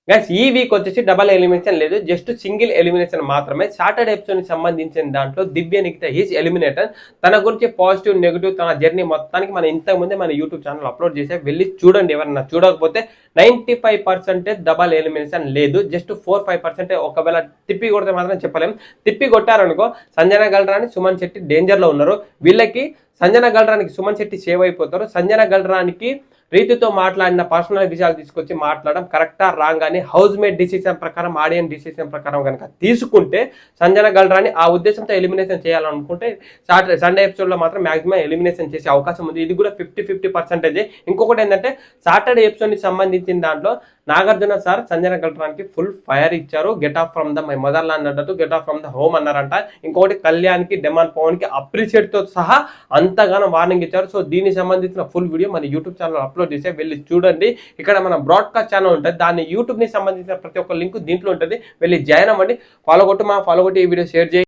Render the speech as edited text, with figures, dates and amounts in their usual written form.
Guys ఈ week వచ్చేసి double elimination లేదు, జస్ట్ సింగిల్ ఎలిమినేషన్ మాత్రమే. సాటర్డే ఎపిసోడ్ కి సంబంధించిన దాంట్లో దివ్య నిఖిత ఈజ్ ఎలిమినేటర్. తన గురించి పాజిటివ్ నెగిటివ్ తన జర్నీ మొత్తానికి మనం ఇంతకు ముందే మన యూట్యూబ్ ఛానల్ అప్లోడ్ చేసే వెళ్ళి చూడండి. ఎవరన్నా చూడకపోతే 95% డబల్ ఎలిమినేషన్ లేదు, జస్ట్ 4-5% ఒకవేళ తిప్పి కొడితే మాత్రం చెప్పలేం. తిప్పి కొట్టారనుకో సంజన గల్రాని సుమన్ శెట్టి డేంజర్ లో ఉన్నారు. వీళ్ళకి సంజన గల్రానికి సుమన్ శెట్టి సేవ్ అయిపోతారు. సంజన గల్రానికి రీతితో మాట్లాడిన పర్సనల్ విషయాలు తీసుకొచ్చి మాట్లాడడం కరెక్టా రాంగ్ అని హౌస్ మేట్ డిసిషన్ ప్రకారం ఆడియన్స్ డిసిషన్ ప్రకారం కనుక తీసుకుంటే సంజన గల్రాని ఆ ఉద్దేశంతో ఎలిమినేషన్ చేయాలనుకుంటే సండే ఎపిసోడ్ లో మాత్రం మాక్సిమం ఎలిమినేషన్ చేసే అవకాశం ఉంది. ఇది కూడా 50-50%. ఇంకొకటి ఏంటంటే సాటర్డే ఎపిసోడ్ కి సంబంధించిన దాంట్లో నాగార్జున సార్ సంజన గల్రానికి ఫుల్ ఫైర్ ఇచ్చారు. Get off from the my mother land అన్నట్టు get off from the home అన్నారంట. ఇంకొకటి కళ్యాణ్కి డెమాన్ పవన్ కి అప్రిషియేట్ తో సహా అంతగానో వార్నింగ్ ఇచ్చారు. సో దీనికి సంబంధించిన ఫుల్ వీడియో మన యూట్యూబ్ ఛానల్ అప్లోడ్ చేసి వెళ్ళి చూడండి. ఇక్కడ మన బ్రాడ్కాస్ట్ ఛానల్ ఉంటుంది, దాన్ని యూట్యూబ్ ని సంబంధించిన ప్రతి ఒక్క లింక్ దీంట్లో ఉంటుంది, వెళ్ళి జాయిన్ అవ్వండి. ఫాలో కొట్టి ఈ వీడియో షేర్ చేయండి.